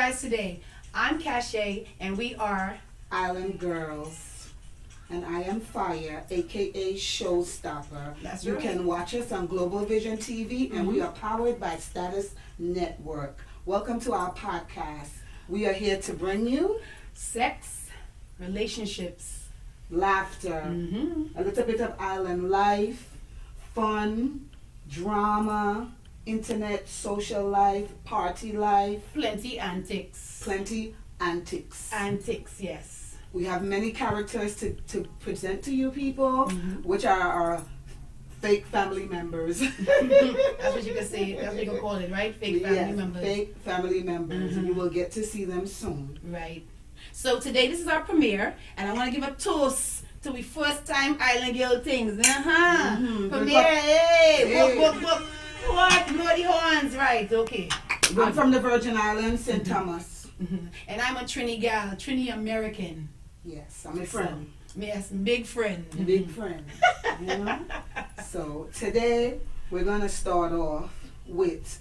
guys today. I'm Cache, and we are Island Girls. And I am Fire, aka Showstopper. That's you right. can watch us on Global Vision TV, and we are powered by Status Network. Welcome to our podcast. We are here to bring you sex, relationships, laughter, a little bit of island life, fun, drama, internet, social life, party life, plenty antics. plenty antics. Antics, yes. We have many characters to present to you people, which are our fake family members. That's what you can say. That's what you can call it, right? Fake family Yes, members. fake family members. And you will get to see them soon. Right. So today, this is our premiere, and I want to give a toast to we first time Island Girl Tings. Premiere, hey! Book. What? Blow the horns, right? Okay. I'm from the Virgin Islands, St. Thomas. And I'm a Trini gal, Trini American. Yes, I'm a friend. Yes, big friend. Big friend. You know? So today we're gonna start off with,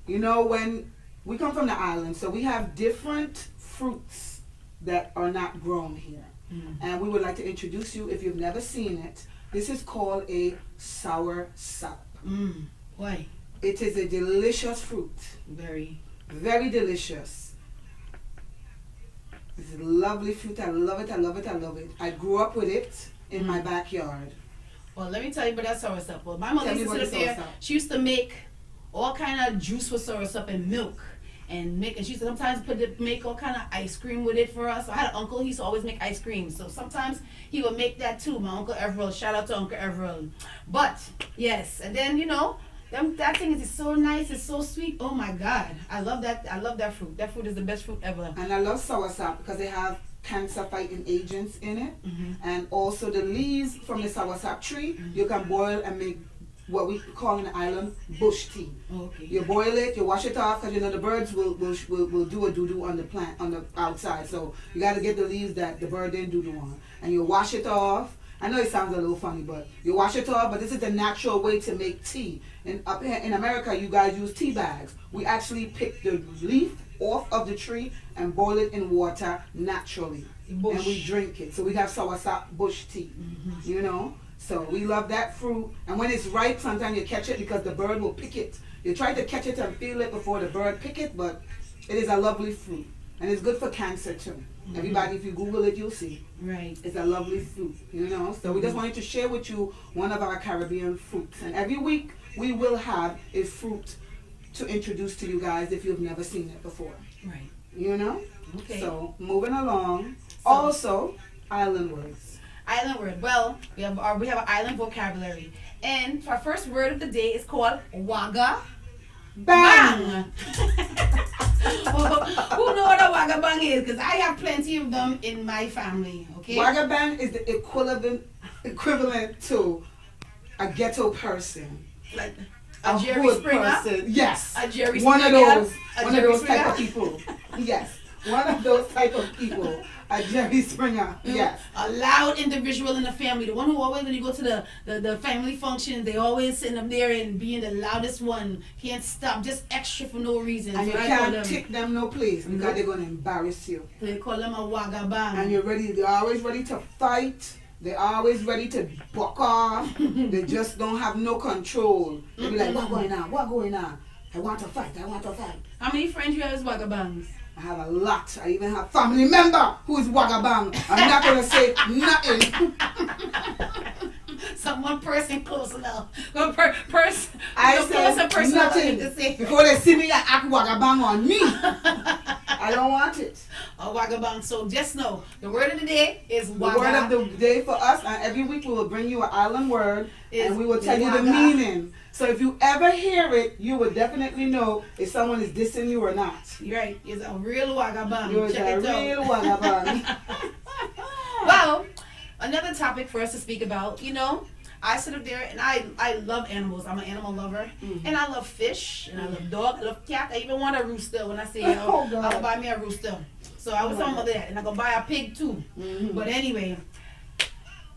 when we come from the island, so we have different fruits that are not grown here. And we would like to introduce you, if you've never seen it, this is called a sour sap. Why? It is a delicious fruit. Very. Very delicious. It's a lovely fruit. I love it. I love it. I love it. I grew up with it in my backyard. Well, let me tell you about that soursop. Well, my mother Tell me used to about sit the there. soursop. She used to make all kind of juice with soursop and milk, and she used to sometimes make all kind of ice cream with it for us. I had an uncle. He used to always make ice cream, so sometimes he would make that too. My Uncle Everett. Shout out to Uncle Everett. But yes, and then that thing is so nice. It's so sweet. Oh my God, I love that. I love that fruit. That fruit is the best fruit ever. And I love soursop because they have cancer fighting agents in it. And also the leaves from the soursop tree, you can boil and make what we call in the island bush tea. Okay. You boil it, you wash it off, because the birds will do a doo-doo on the plant, on the outside. So you got to get the leaves that the bird didn't doo-doo on. And you wash it off. I know it sounds a little funny, but you wash it off, but this is the natural way to make tea. And up here in America, you guys use tea bags. We actually pick the leaf off of the tree and boil it in water naturally. Bush. And we drink it. So we have soursop bush tea, So we love that fruit. And when it's ripe, sometimes you catch it because the bird will pick it. You try to catch it and feel it before the bird pick it, but it is a lovely fruit. And it's good for cancer too. Everybody, if you Google it, you'll see. Right. It's a lovely fruit, So we just wanted to share with you one of our Caribbean fruits. And every week we will have a fruit to introduce to you guys if you've never seen it before. Right. Okay. So moving along. Also, island words. Island word. Well, we have an island vocabulary, and our first word of the day is called Wagga Bang! Who know what a Wagga Bang is? Because I have plenty of them in my family. Okay. Wagga Bang is the equivalent to a ghetto person. Like A a Jerry hood Springer. person. Yes. A Jerry One of Springer. those. A One of Jerry those type of Springer. people. Yes. One of those type of people. A Jerry Springer. Yes. A loud individual in the family. The one who always, when you go to the family function, they always sitting up there and being the loudest one. Can't stop. Just extra for no reason. And So you I call can't them- take them no place because they're going to embarrass you. They call them a Wagga Bang. And they're always ready to fight. They're always ready to buck off. They just don't have no control. They be like, what going on? What going on? I want to fight. I want to fight. How many friends you have as Wagga Bangs? I have a lot. I even have family member who is Wagga Bang. I'm not going to say nothing. One person close enough. One person. I person said nothing. to say. Before they see me, I act Wagga Bang on me. I don't want it. A Wagga Bang. So just know, the word of the day is The Wagga. word of the day for us, and every week we will bring you an island word, and we will tell you the Wagga. meaning. So if you ever hear it, you will definitely know if someone is dissing you or not. You're right. It's a real Wagga Bang. You're Check a it out. real Wagga Bang. Well, another topic for us to speak about, I sit up there and I love animals. I'm an animal lover. And I love fish, and I love dog, I love cat. I even want a rooster when I say, Oh, God. I'll buy me a rooster. So I was talking about that, and I'm going to buy a pig too. But anyway,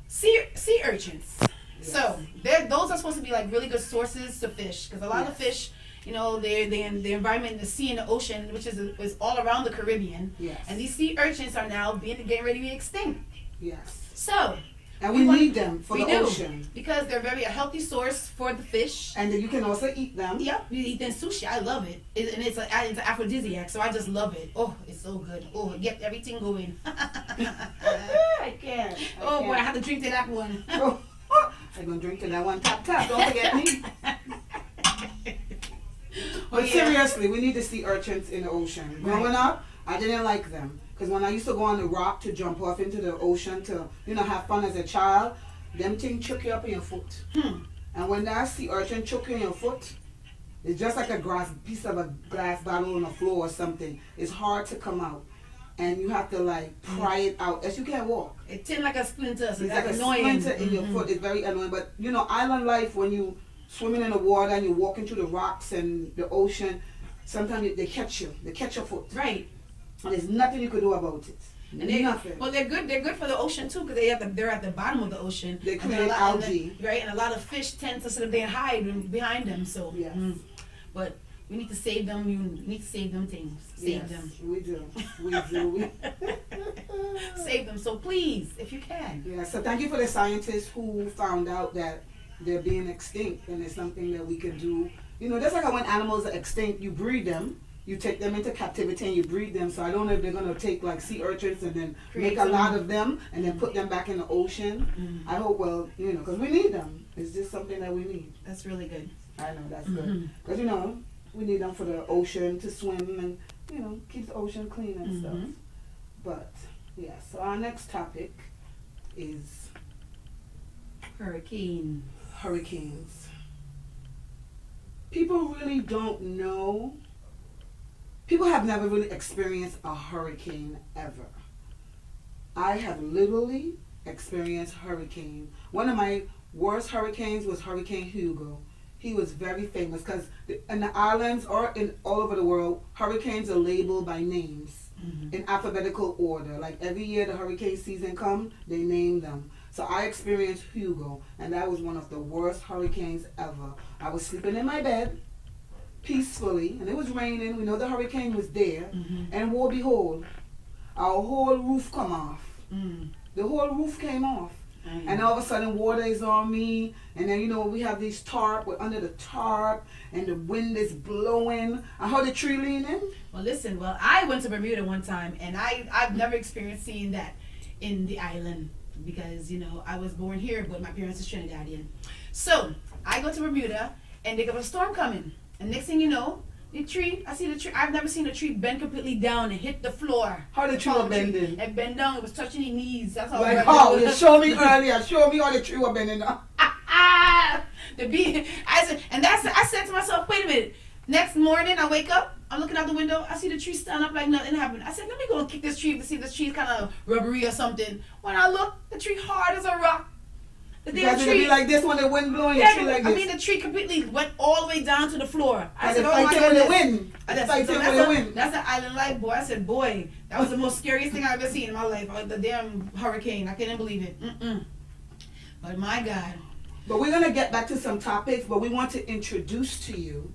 sea urchins. Yes. So those are supposed to be like really good sources to fish, because a lot of fish, you know, the environment, the sea and the ocean, which is all around the Caribbean. Yes. And these sea urchins are now getting ready to be extinct. Yes. So. And we need them for the do, ocean. Because they're a healthy source for the fish. And then you can also eat them. Yep, you eat them sushi. I love it. And it's an aphrodisiac, so I just love it. Oh, it's so good. Oh, it gets everything going. I can't. Boy, I have to drink to that one. I'm going to drink to that one. Tap, tap. Don't forget me. But seriously, we need to see urchins in the ocean. Growing up, I didn't like them. Because when I used to go on the rock to jump off into the ocean to, you know, have fun as a child, them things choke you up in your foot. And when that sea urchin choke you in your foot, it's just like a piece of a glass bottle on the floor or something. It's hard to come out. And you have to like pry it out as you can't walk. It's like a splinter. So it's like like annoying. A splinter in your foot. It's very annoying. But you know, island life, when you swimming in the water and you're walking through the rocks and the ocean, sometimes they catch you. They catch your foot. Right. And there's nothing you could do about it. And nothing. Well, they're good. They're good for the ocean too, because they're at the bottom of the ocean. They create algae, right? And a lot of fish tend to sit up there and hide behind them. So yes. But we need to save them. We need to save them things. Save them. We do. We do. Save them. So please, if you can. Yeah. So thank you for the scientists who found out that they're being extinct, and it's something that we can do. You know, just like how when animals are extinct, you breed them. You take them into captivity and you breed them. So I don't know if they're going to take like sea urchins and then make a lot of them and then put them back in the ocean. I hope, well, you know, because we need them. It's just something that we need. That's really good. I know, that's good. Because, you know, we need them for the ocean to swim and, you know, keep the ocean clean and stuff. But, yeah, so our next topic is hurricanes. People really don't know. People have never really experienced a hurricane ever. I have literally experienced hurricane. One of my worst hurricanes was Hurricane Hugo. He was very famous because in the islands or in all over the world, hurricanes are labeled by names in alphabetical order. Like every year the hurricane season comes, they name them. So I experienced Hugo, and that was one of the worst hurricanes ever. I was sleeping in my bed peacefully, and it was raining. We know the hurricane was there, and woe behold, our whole roof come off. The whole roof came off, and all of a sudden water is on me, and then you know we have these tarp. We're under the tarp, and the wind is blowing. I heard a tree leaning. Well, listen. Well, I went to Bermuda one time, and I've never experienced seeing that in the island because you know I was born here, but my parents are Trinidadian. So I go to Bermuda, and they got a storm coming. And next thing you know, the tree, I see the tree, I've never seen a tree bend completely down and hit the floor. How the tree was bending? It bent down, it was touching your knees. That's how like how? You showed me earlier, show me how the tree was bending down. I said to myself, wait a minute. Next morning, I wake up, I'm looking out the window, I see the tree stand up like nothing happened. I said, let me go and kick this tree to see if this tree is kind of rubbery or something. When I look, the tree hard as a rock. The damn tree, be like this when the wind blowing. Yeah, tree like this. I mean, the tree completely went all the way down to the floor. I said, oh my God. The wind. That's an island life, boy. I said, boy, that was the most scariest thing I've ever seen in my life. The damn hurricane. I couldn't believe it. But my God. But we're going to get back to some topics, but we want to introduce to you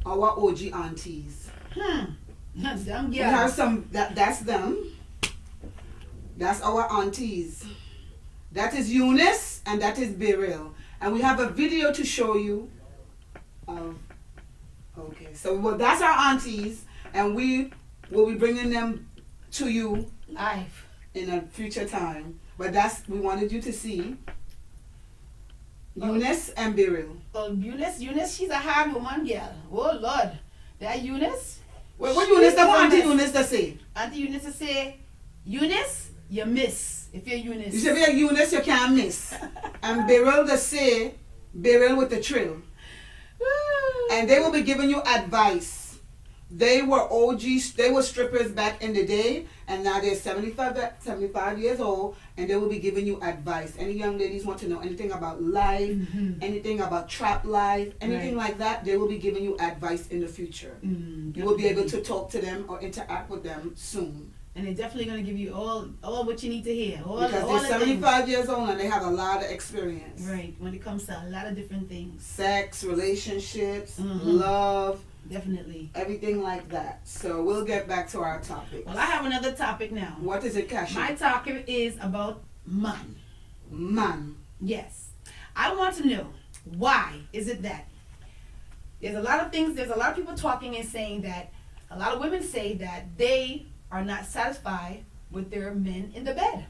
our OG aunties. That's them, yeah. We have some, that's them. That's our aunties. That is Eunice and that is Beryl. And we have a video to show you. Okay, so that's our aunties, and we will be bringing them to you live in a future time. But we wanted you to see Eunice and Beryl. Oh, Eunice, she's a hard woman, girl. Oh, Lord. That Eunice? What Eunice, Auntie Eunice to say? Auntie Eunice to say, Eunice, you miss. If you're Eunice. You say, if you're Eunice, you can't miss. And Beryl to say, Beryl with the trill. And they will be giving you advice. They were OGs, they were strippers back in the day, and now they're 75 years old, and they will be giving you advice. Any young ladies want to know anything about life, anything about trap life, anything like that, they will be giving you advice in the future. You will be able to talk to them or interact with them soon. And they're definitely going to give you all what you need to hear. Because all they're 75 years old and they have a lot of experience. Right, when it comes to a lot of different things. Sex, relationships, love. Definitely. Everything like that. So we'll get back to our topic. Well, I have another topic now. What is it, Cassie? My topic is about man. Man. Yes. I want to know, why is it that there's a lot of people talking and saying that, a lot of women say that they are not satisfied with their men in the bed.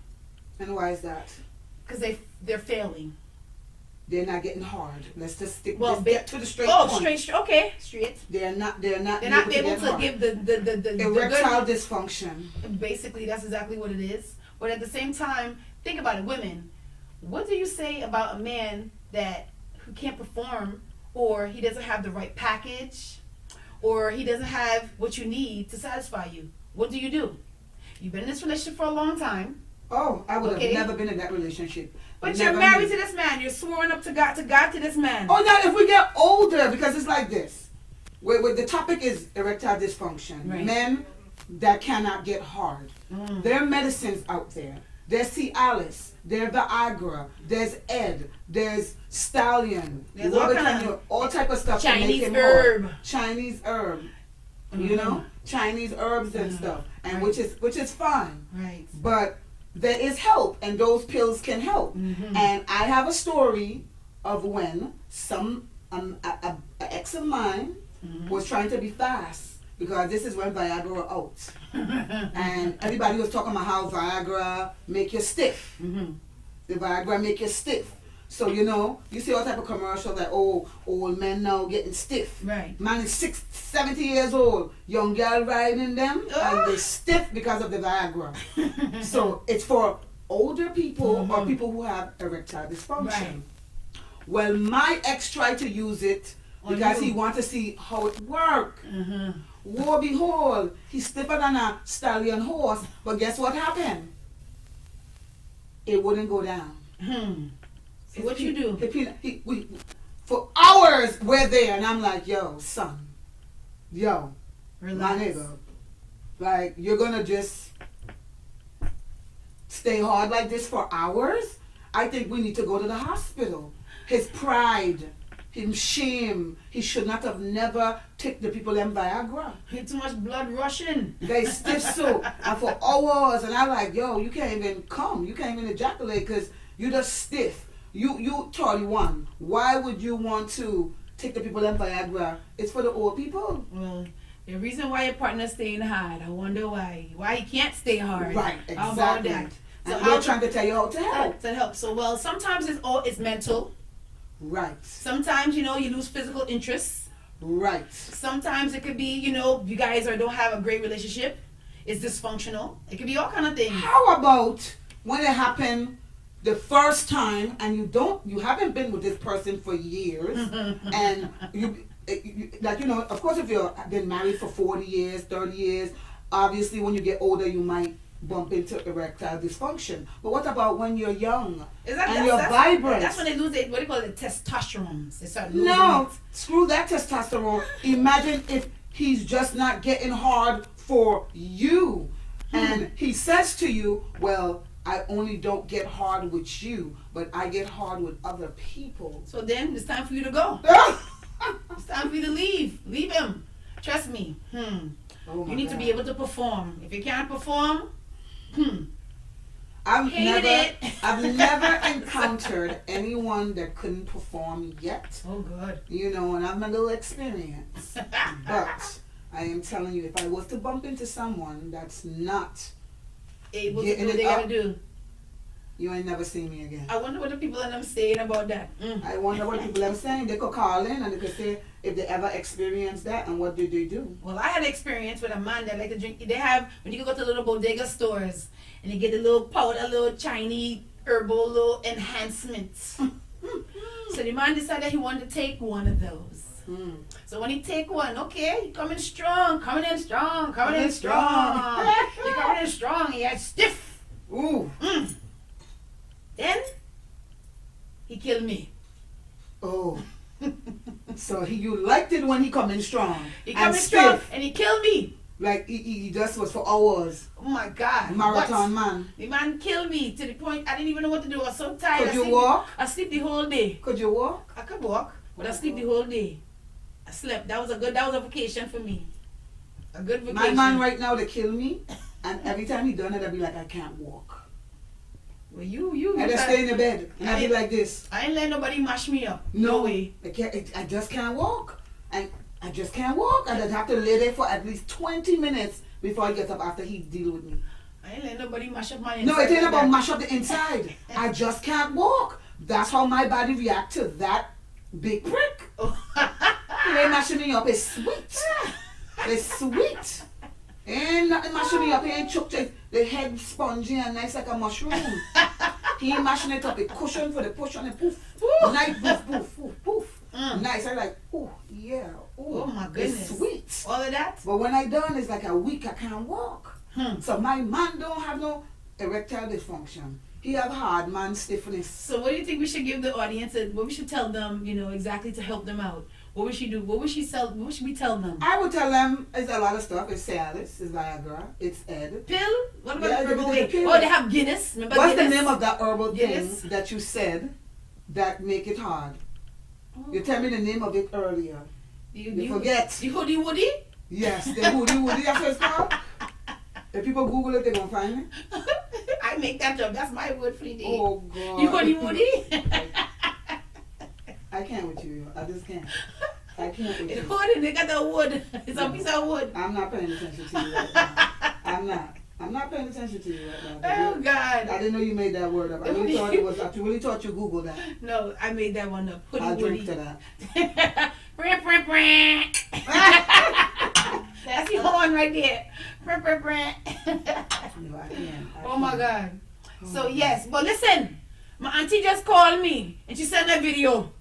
And why is that? Because they're failing. They're not getting hard. Let's just stick. Well, get to the straight point. Straight. They're not able to give the erectile dysfunction. Basically, that's exactly what it is. But at the same time, think about it, women. What do you say about a man who can't perform, or he doesn't have the right package, or he doesn't have what you need to satisfy you? What do? You've been in this relationship for a long time. Oh, I would have never been in that relationship. But you're married to this man. You're sworn up to God to this man. Oh, now if we get older, because it's like this. Where the topic is erectile dysfunction. Right. Men that cannot get hard. There are medicines out there. There's Cialis. There's Viagra. There's Ed. There's Stallion. There's all type of stuff. Chinese herb. Chinese herb. You know? Chinese herbs and stuff. And which is fine. Right. But there is help, and those pills can help. And I have a story of when an ex of mine was trying to be fast, because this is when Viagra were out. And everybody was talking about how Viagra make you stiff. The Viagra make you stiff. So, you see all type of commercials that, old men now getting stiff. Right. Man is 70 years old. Young girl riding them, and they're stiff because of the Viagra. So, it's for older people or people who have erectile dysfunction. Right. Well, my ex tried to use it because he wanted to see how it worked. Woe behold, he's stiffer than a stallion horse. But guess what happened? It wouldn't go down. So what you do? For hours we're there, and I'm like, yo, son, relax. My nigga, like, you're gonna just stay hard like this for hours? I think we need to go to the hospital. His pride, his shame, he should not have never taken the people in Viagra. Too much blood rushing. They stiff so, and for hours, and I'm like, yo, you can't even come, you can't even ejaculate because you just stiff. You 31. Why would you want to take the people in Viagra? It's for the old people. Well, the reason why your partner's staying hard, I wonder why. Why he can't stay hard. Right, exactly. How about that? So and we're trying to tell you how to help. To help. So, well, sometimes it's mental. Right. Sometimes, you lose physical interest. Right. Sometimes it could be, you guys don't have a great relationship. It's dysfunctional. It could be all kind of things. How about when it happened the first time, and you haven't been with this person for years, and of course, if you've been married for 40 years, 30 years, obviously when you get older, you might bump into erectile dysfunction. But what about when you're young and you're vibrant? That's when they lose what do you call it, testosterone. They start losing No, it. Screw that testosterone. Imagine if he's just not getting hard for you, and he says to you, well, I only don't get hard with you, but I get hard with other people. So then it's time for you to go. It's time for you to leave. Leave him. Trust me. You need to be able to perform. If you can't perform, I've never encountered anyone that couldn't perform yet. Oh, good. And I'm a little experienced. But I am telling you, if I was to bump into someone that's not able to do what they gotta do, you ain't never seen me again. I wonder what the people are saying about that. I wonder what people are saying. They could call in and they could say if they ever experienced that and what did they do. Well, I had an experience with a man that like to drink. They have, when you go to little bodega stores and you get the little powder, little Chinese herbal, little enhancements. So the man decided he wanted to take one of those. So when he take one, okay, coming in strong. You're coming in strong. He had stiff. Ooh. Then he killed me. Oh. So you liked it when he come in strong. He come in strong and he killed me. Like he just was for hours. Oh my God. Marathon What? man. The man killed me to the point I didn't even know what to do. I was so tired. Could you walk? I sleep the whole day. Could you walk? I could walk, but I sleep the whole day. I slept. That was a vacation for me. A good vacation. My man right now, they kill me, and every time he done it, I be like, I can't walk. Well, you. I just stay in the bed, and I be like this. I ain't let nobody mash me up. No way. I just can't walk, and I just can't walk. And I'd have to lay there for at least 20 minutes before I get up after he deal with me. I ain't let nobody mash up my inside. No, it ain't about mash up the inside. I just can't walk. That's how my body react to that big prick. It ain't mashing me up. It's sweet. It's sweet. Ain't nothing mashing me up. He ain't chooked it. The head spongy and nice like a mushroom. He ain't mashing it up. A cushion for the push on it. Poof. Nice poof, poof, poof, poof. Nice. I like, oh, yeah. Oh, my goodness. It's sweet. All of that? But when I done, it's like a week I can't walk. So my man don't have no erectile dysfunction. He have hard man stiffness. So what do you think we should give the audience? What we should tell them, exactly to help them out? What would she do? What would she sell? What should we tell them? I would tell them it's a lot of stuff. It's Cialis, it's Viagra, it's Ed. Pill? What about Yeah, the herbal the way? pill. Oh, they have Guinness. Remember What's Guinness? the name of that herbal Guinness? thing that you said that make it hard? Oh. You tell me the name of it earlier. You forget. The hoodie woody? Yes, the hoodie woody, that's what it's called. If people Google it, they're going to find it. I make that up. That's my word for the day. Oh, God. You hoodie woody? I can't with you. I just can't. I can't with It's you. hood and they got the wood. It's a piece of wood. I'm not paying attention to you right now. I'm not. I'm not paying attention to you right now. Oh, God. I didn't know you made that word up. I really thought it was. I really thought you Googled that. No, I made that one up. Hoodie I'll woody. drink to that. That's the horn right there. No, I can't. Oh my God. So yes, but listen, my auntie just called me and she sent a video.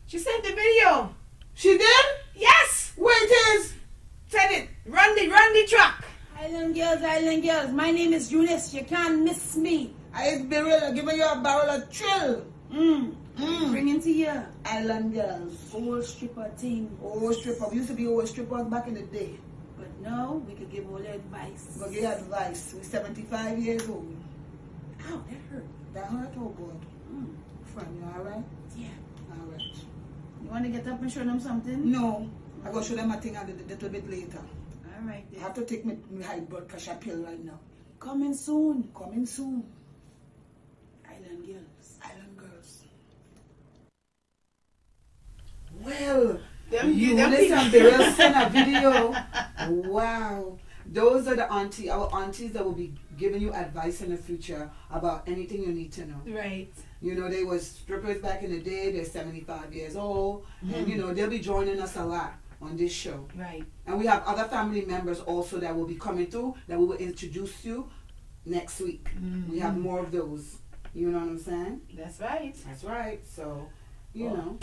She sent the video. She did? Yes. Where it is? Send it. Run the truck. Island girls, my name is Eunice. You can't miss me. I be real. Giving you a barrel of chill. Bringing to you Island girls. old stripper thing. Old stripper. We used to be old strippers back in the day. But now we could give all the advice. But give advice. We're 75 years old. Ow, that hurt. That hurt, oh God. Friend, you alright? Yeah. Alright. You want to get up and show them something? No. I'm going to show them a thing a little bit later. All right I then. have to take my high blood pressure pill right now. Coming soon. Coming soon. Island girls. Island girls. Well, Them listen, they will send a video. Wow. Those are our aunties that will be giving you advice in the future about anything you need to know. Right. They was strippers back in the day. They're 75 years old. And, they'll be joining us a lot on this show. Right. And we have other family members also that will be coming through that we will introduce you next week. We have more of those. You know what I'm saying? That's right. That's right. So, you know.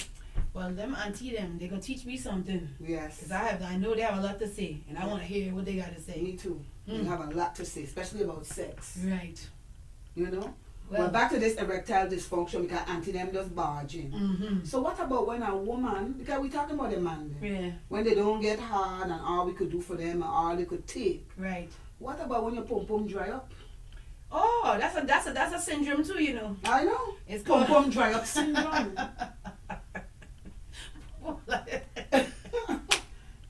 Well, them auntie they're gonna teach me something. Yes. Cause I know they have a lot to say, and I want to hear what they got to say. Me too. They have a lot to say, especially about sex. Right. You know? Well, back to this erectile dysfunction because auntie them just barging. So what about when a woman, because we're talking about a man, Yeah. when they don't get hard and all we could do for them and all they could take. Right. What about when your pum pum dry up? Oh, that's a syndrome too, you know. I know. It's Pum called pum dry up syndrome.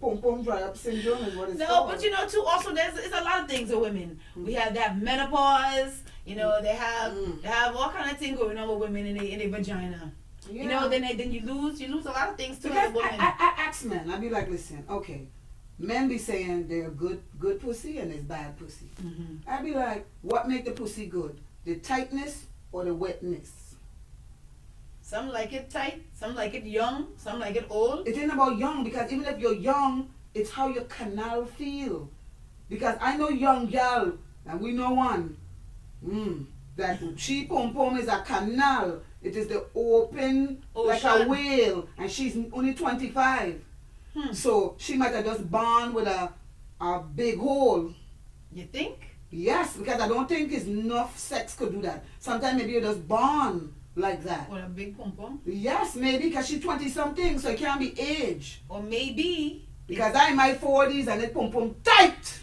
Pum pum dry up syndrome is what it's No, called. but too. Also, it's a lot of things with women. We have that menopause. They have all kind of things going on with women in their vagina. Yeah. Then you lose a lot of things too. Because as a woman. I ask men, I be like, listen, okay, men be saying they're good pussy and there's bad pussy. I be like, what make the pussy good? The tightness or the wetness? Some like it tight, some like it young, some like it old. It ain't about young because even if you're young, it's how your canal feel. Because I know young gal, and we know one, that she pum pum is a canal. It is the open like a whale, and she's only 25. So she might have just born with a big hole. You think? Yes, because I don't think it's enough sex could do that. Sometimes maybe you're just born like that. With a big pum pum? Yes, maybe because she's 20 something, so it can't be age. Or maybe Because I'm in my 40s and it pum pum tight.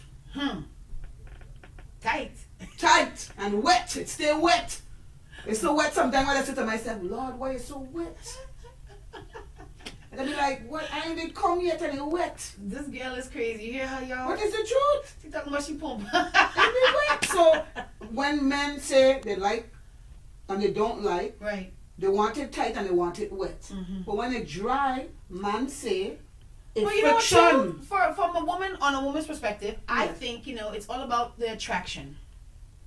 Tight. Tight and wet. It stay wet. It's so wet sometimes when I say to myself, Lord, why is it so wet? And I be like, what? I ain't come yet and it's wet. This girl is crazy. You hear her, y'all? What is the truth? She talking about she pump. It be wet. So when men say they like and they don't like, Right. they want it tight and they want it wet. Mm-hmm. But when it dry, man say it's Well, you know what, friction. too? From a woman, on a woman's perspective, I Yes. think, it's all about the attraction.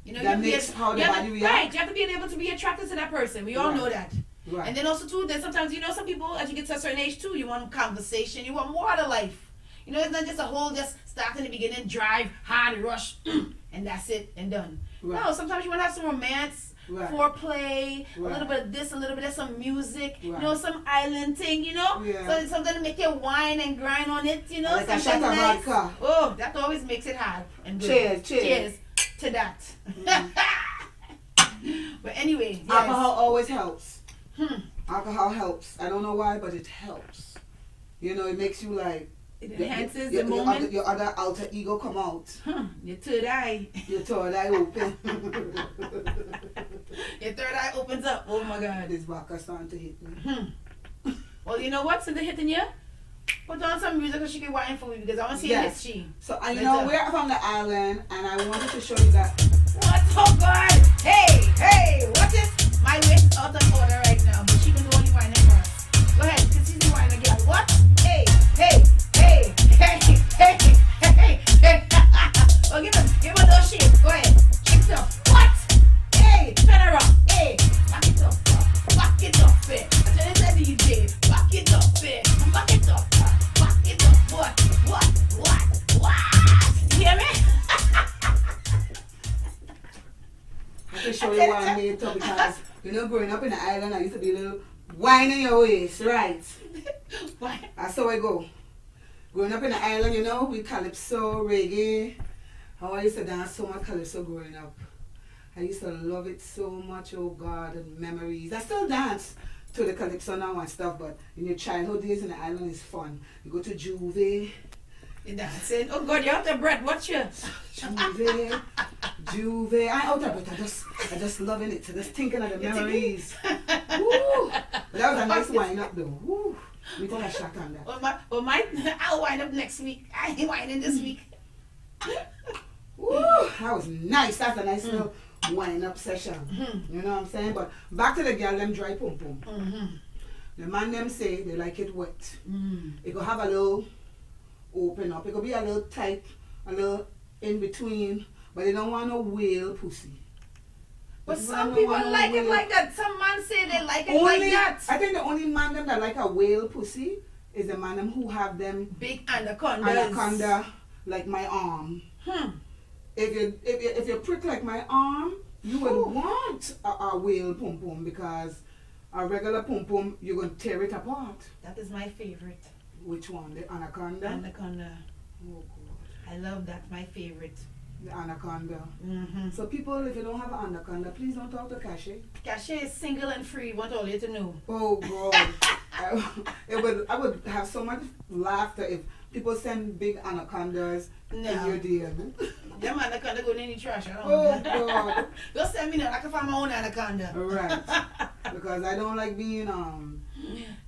You know, That you makes how the you have body to, react. right, you have to be able to be attracted to that person. We all Right. know that. Right. And then also too, then sometimes some people, as you get to a certain age too, you want conversation, you want more out of life. It's not just a whole just start in the beginning, drive, hard, rush, and that's it and done. Right. No, sometimes you want to have some romance, Right. foreplay, a Right. little bit of this, a little bit of some music, Right. some island thing, Yeah. So something to make you whine and grind on it, Like a something shot of nice. vodka. Oh, that always makes it hard and good. Cheers, cheers. Cheers to that. But anyway, yes. Alcohol always helps. Hmm. Alcohol helps. I don't know why, but it helps. It makes you like It enhances your, the your moment. Other, your other alter ego come out. Your third eye. Your third eye open. Your third eye opens up. Oh my God. This vodka starting to hit me. Well, you know what? Since they're hitting you, put on some music so she can wine for me because I want to see Yes. a hit she. So Later. we're from the island, and I wanted to show you that. What? Oh God! Hey! What is my waist out of order right now? But she can do only whining for us. Go ahead, because she's the whining girl. What? Hey! Oh, give her those shapes. Go ahead. Shake it up. What? Hey! Turn around. Hey! Back it up. Back it up. I tell you that DJ. Back it up. Back it up. Back it up. What? You hear me? I can show you what I made too, because growing up in the island, I used to be a little wine in your waist, right? Why? That's how I go. Growing up in the island, we calypso, reggae. How I used to dance so much calypso growing up. I used to love it so much, oh God, and memories. I still dance to the calypso now and stuff, but in your childhood days in the island is fun. You go to Juve. You dancing? Oh God, you're out of breath. Watch you. Juve. I out of breath. I just loving it. Just thinking of the memories. Woo. But that was a nice wind up though. Woo. We take a shot on that. I'll wind up next week. I ain't winding this week. Woo. That was nice. That's a nice little wind up session. You know what I'm saying? But back to the girl them dry pum pum. The man them say they like it wet. It could have a little open up. It could be a little tight, a little in between, but they don't want no whale pussy. But some people like it like that. Some man say they like it like that. I think the only man them that like a whale pussy is the man them who have them Big anacondas. anaconda like my arm. If you prick like my arm, you would want a whale pum pum, because a regular pum pum you're gonna tear it apart. That is my favorite. Which one? The anaconda? Anaconda. Oh God. I love that. My favorite. The anaconda. So people, if you don't have an anaconda, please don't talk to Cashay. Cashay is single and free. Want all you to know. Oh God. I would have so much laughter if people send big anacondas in your DM. Them anaconda go in the trash. Oh God. Don't send me that. I can find my own anaconda. Right. Because I don't like being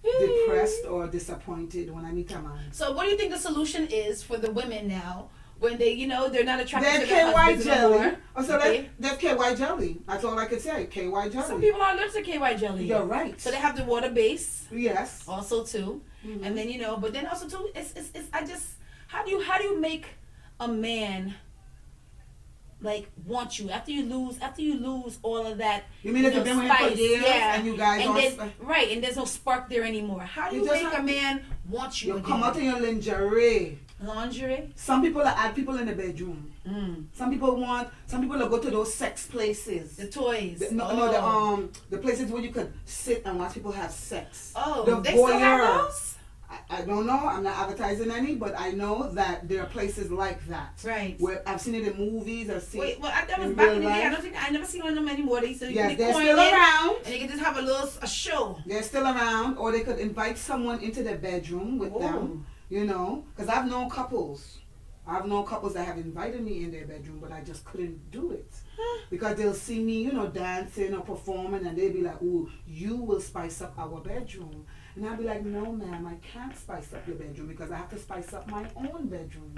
depressed or disappointed when I meet a man. So what do you think the solution is for the women now when they, they're not attracted There's to their KY husbands jelly. anymore? Oh, so Okay. there's KY jelly. That's all I could say. KY jelly. Some people are allergic to KY jelly. You're right. So they have the water base Yes. also too. And then but then also too, it's how do you make a man like want you after you lose all of that? You mean if you've been with him for spice, years yeah, and you guys right, and there's no spark there anymore. How do you just make have a man want you? You again? come out in your lingerie. Lingerie. Some people add people in the bedroom. Some people will go to those sex places. The toys. The places where you could sit and watch people have sex. Oh, the they still have those? I don't know. I'm not advertising any, but I know that there are places like that. Right. Where I've seen it in movies. I've seen. Wait, well, that was back in the day. I never seen one of them anymore. They used to Yes, be they're coin still in, around. and they could just have a show. They're still around, or they could invite someone into their bedroom with them. You know, because I've known couples. I've known couples that have invited me in their bedroom, but I just couldn't do it. Because they'll see me, you know, dancing or performing, and they'll be like, ooh, you will spice up our bedroom. And I'll be like, no, ma'am, I can't spice up your bedroom because I have to spice up my own bedroom.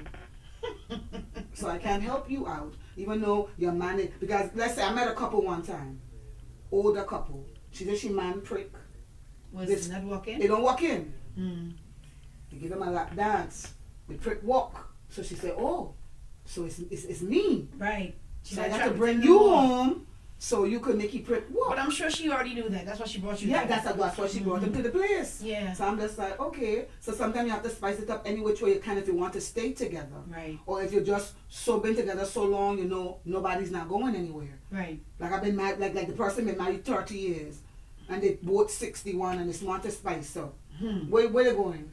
So I can't help you out, even though your man is, because let's say I met a couple one time, older couple. She said she man prick. Was it not walking? They don't walk in. Mm. They give him a lap dance. The prick walk. So she said, oh, so it's me. Right. So I got to bring you home so you could make your prick walk. But I'm sure she already knew that. That's why she brought you Yeah, there. that's why she brought him to the place. Yeah. So I'm just like, okay. So sometimes you have to spice it up any which way you can if you want to stay together. Right. Or if you're just so been together so long, you know, nobody's not going anywhere. Right. Like I've been married, like the person been married 30 years. And they both 61 and they want to spice up. Where they going?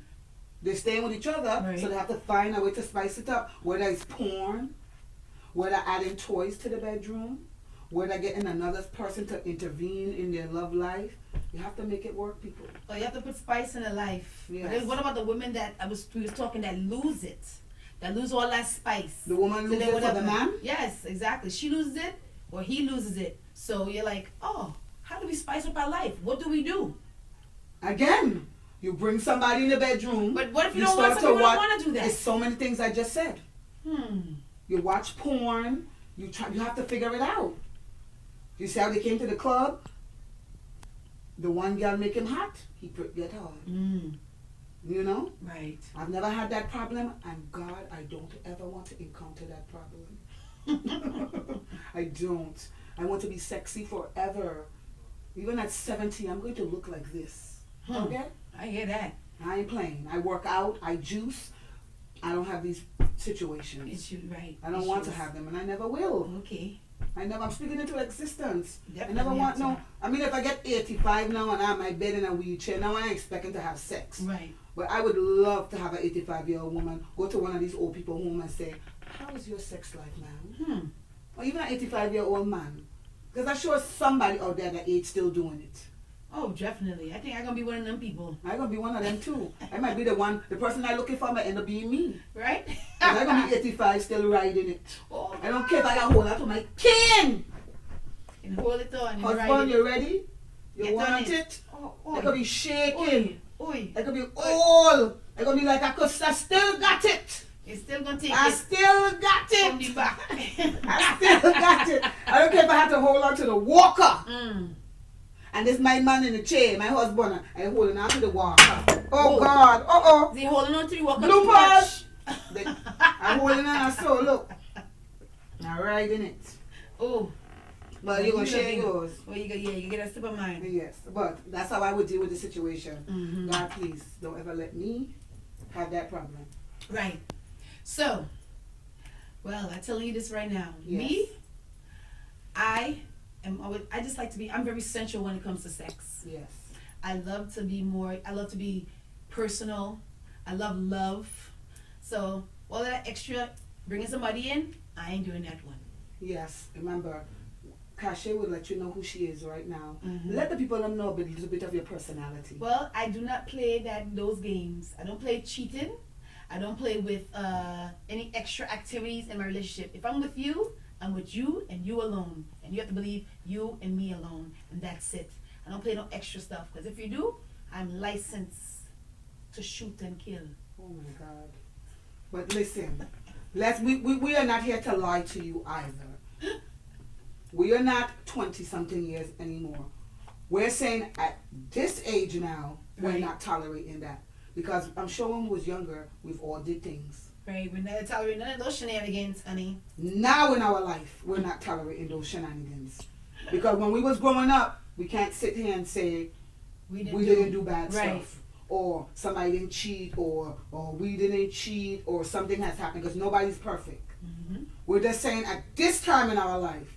They're staying with each other, Right. so they have to find a way to spice it up. Whether it's porn, whether adding toys to the bedroom, whether getting another person to intervene in their love life. You have to make it work, people. Oh, you have to put spice in a life. Yes. But then what about the women that we was talking that lose it? That lose all that spice. The woman loses it for the man? Yes, exactly. She loses it or he loses it. So you're like, oh, how do we spice up our life? What do we do? Again, you bring somebody in the bedroom. But what if you don't want somebody who don't want to do that? It's so many things I just said. You watch porn. You have to figure it out. You see how they came to the club? The one girl make him hot. He get hard. You know? Right. I've never had that problem, and God, I don't ever want to encounter that problem. I don't. I want to be sexy forever. Even at 70, I'm going to look like this. Okay? I hear that. I ain't playing. I work out. I juice. I don't have these situations. Issue, right. I don't want to have them, and I never will. Okay. I'm speaking into existence. Definitely I never want have to. no. I mean, if I get 85 now and I'm in my bed in a wheelchair, now I ain't expecting to have sex. Right. But I would love to have an 85-year-old woman go to one of these old people home and say, how is your sex life, ma'am? Or even an 85-year-old man. Because I'm sure somebody out there that age still doing it. Oh, definitely. I think I'm going to be one of them people. I'm going to be one of them too. I might be the person I'm looking for might end up being me. Right? I'm going to be 85 still riding it. Oh, I don't care if I got hold of my king. and hold it on. And Husband, you ready? You Get on want it. it? Oh, I could be shaking. Oi. I could be old. I could be like, I still got it. It's still going to take I it still got from the it. back. I still got it. I don't care if I have to hold on to the walker. And this my man in the chair, my husband, I holding on to the walker. Oh God. Is he holding on to the walker too Bloopers. much? I'm holding on so look. I'm riding it. Oh. But you're going to share yours. Well, you get a sip of mine. Yes, but that's how I would deal with the situation. God, please, don't ever let me have that problem. Right. So, well, I'm telling you this right now. Yes. Me, I just like to be, I'm very sensual when it comes to sex. Yes. I love to be personal. I love love. So, all that extra, bringing somebody in, I ain't doing that one. Yes, remember, Kashe would let you know who she is right now. Let the people know a little bit of your personality. Well, I do not play those games. I don't play cheating. I don't play with any extra activities in my relationship. If I'm with you, I'm with you and you alone. And you have to believe you and me alone. And that's it. I don't play no extra stuff. Because if you do, I'm licensed to shoot and kill. Oh my God. But listen, we are not here to lie to you either. We are not 20-something years anymore. We're saying at this age now, we're not tolerating that. Because I'm sure when we was younger, we've all did things. Right, we're not tolerating none of those shenanigans, honey. Now in our life, we're not tolerating those shenanigans. Because when we was growing up, we can't sit here and say we didn't do bad stuff. Or somebody didn't cheat, or we didn't cheat, or something has happened, because nobody's perfect. We're just saying at this time in our life,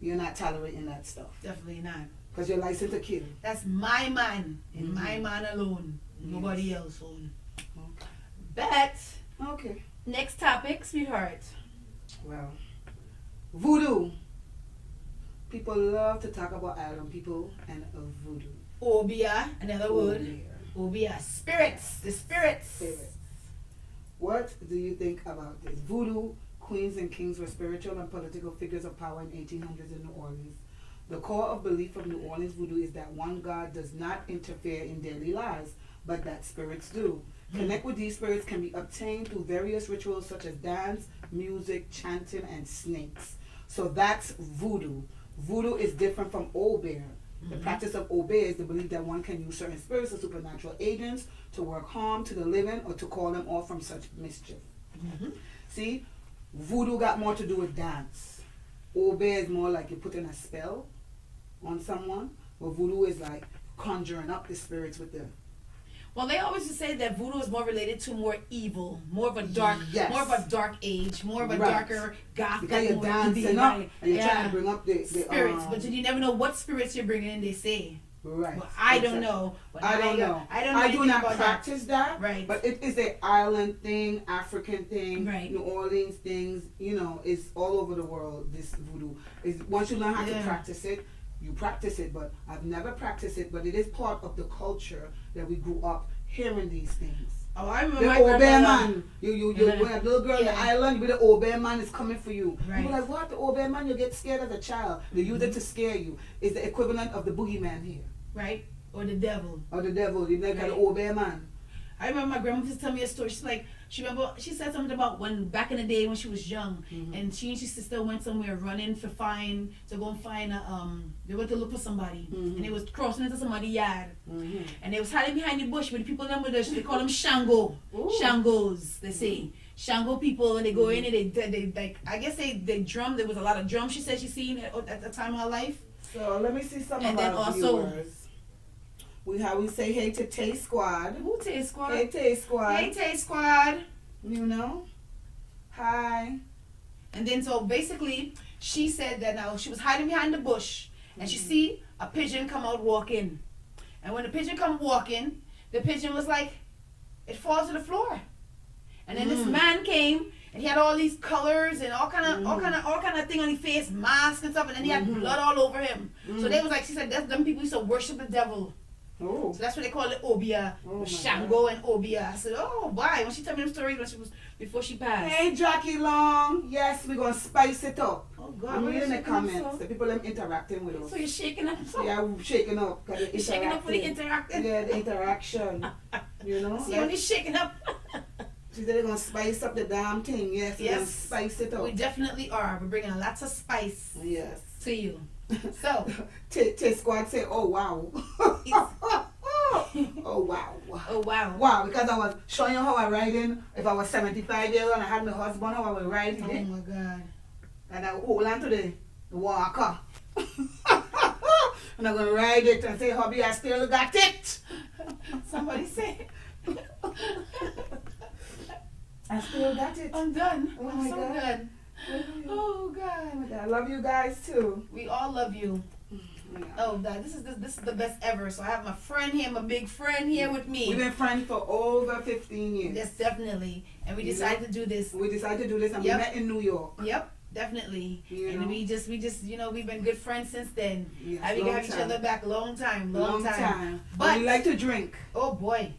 you're not tolerating that stuff. Definitely not. Because you're licensed to kill. That's my man, and my man alone. Nobody else own. Okay. But, Okay. next topic, sweetheart. Well, voodoo. People love to talk about island people and voodoo. Obia, another word. Obia. Spirits. The spirits. Spirits. What do you think about this? Voodoo queens and kings were spiritual and political figures of power in 1800s in New Orleans. The core of belief of New Orleans voodoo is that one God does not interfere in daily lives, but that spirits do. Connect with these spirits can be obtained through various rituals such as dance, music, chanting, and snakes. So that's voodoo. Voodoo is different from obeah. The practice of obeah is the belief that one can use certain spirits or supernatural agents to work harm to the living or to call them off from such mischief. See, voodoo got more to do with dance. Obeah is more like you put in a spell on someone, but voodoo is like conjuring up the spirits with the... Well, they always just say that voodoo is more related to more evil, more of a dark, more of a dark age, more of a darker goth. Because you're dancing up and you're trying to bring up the spirits, but you never know what spirits you're bringing in. They say. Right. Well, I don't know. I don't know. I do not practice that. Right. But it is an island thing, African thing, right. New Orleans things. You know, it's all over the world. This voodoo is once you learn how to practice it. You practice it, but I've never practiced it, but it is part of the culture that we grew up hearing these things. Oh, I remember the obeah man. You when a little girl in the island, with the obeah man is coming for you. Right. You're like, what? The obeah man? You get scared as a child. They use it to scare you. It's the equivalent of the boogeyman here. Right. Or the devil. Or the devil. You like the obeah man. I remember my grandma used to tell me a story. She's like, she said something about when back in the day when she was young, and she and her sister went somewhere running to go and find they went to look for somebody, and they was crossing into somebody's yard, and they was hiding behind the bush with the people them with they call them Shango, Shangos they say. Shango people, and they go in and they like, I guess they drum. There was a lot of drums she said she seen at the time of her life. So let me see something and about then also viewers. We say hey to Tay Squad. Who Tay Squad? Hey Tay Squad. Hey Tay Squad. You know? Hi. And then so basically she said that now she was hiding behind the bush and she see a pigeon come out walking. And when the pigeon come walking, the pigeon was like, it falls to the floor. And then this man came and he had all these colors and all kind of thing on his face, mask and stuff, and then he had blood all over him. So they was like, she said, that's them people used to worship the devil. So that's what they call it, obeah, Shango and obeah. I said, oh, why? When she told me the story before she passed. Hey, Jackie Long. Yes, we're going to spice it up. Oh, God. I'm reading the comments. The people are interacting with us. So you're shaking up? Yeah, I'm shaking up. You're shaking up for the interaction? Yeah, the interaction. You know? See, when he's shaking up. She said they're going to spice up the damn thing. Yes, we're going to spice it up. We definitely are. We're bringing lots of spice to you. So, Tay Squad say, oh wow. Oh wow. Oh wow. Wow, because I was showing you how I riding. If I was 75 years old and I had my husband, how I would ride today. Oh my God. And I hold on to the walker. And I'm going to ride it and say, hubby, I still got it. Somebody say. I still got it. I'm done. Oh I'm my so God. done. Oh God. Oh my God. I love you guys too. We all love you. Yeah. Oh God, this is the best ever. So I have my friend here, my big friend here with me. We've been friends for over 15 years. Yes, definitely. And we decided to do this. We decided to do this and we met in New York. Yep. Definitely. And we just we've been good friends since then. Yes, we got each other back long time. But we like to drink. Oh boy.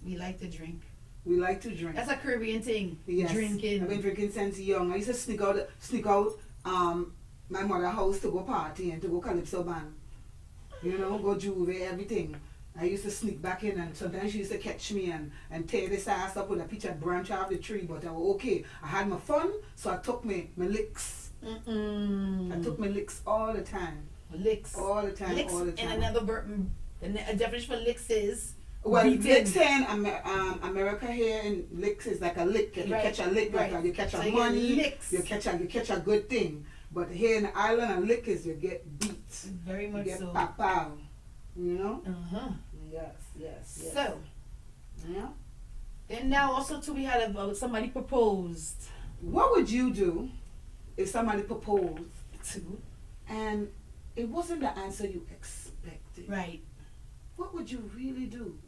We like to drink. We like to drink. That's a Caribbean thing. Yes. Drinking. I've been drinking since young. I used to sneak out my mother's house to go party and to go calypso band. You know, go juve, everything. I used to sneak back in and sometimes she used to catch me and tear this ass up with a picture branch off the tree, but I was okay. I had my fun, so I took my licks. I took my licks all the time. Licks. All the time, licks, all the time. And a definition for licks is... Well, licks here in America here in licks is like a lick. You catch a lick, like you catch a money, you catch a good thing. But here in the island, a lick is you get beat. Very much so. You get pow. You know? Yes. So, yeah. And now also too, we had somebody proposed. What would you do if somebody proposed to, and it wasn't the answer you expected? Right. What would you really do?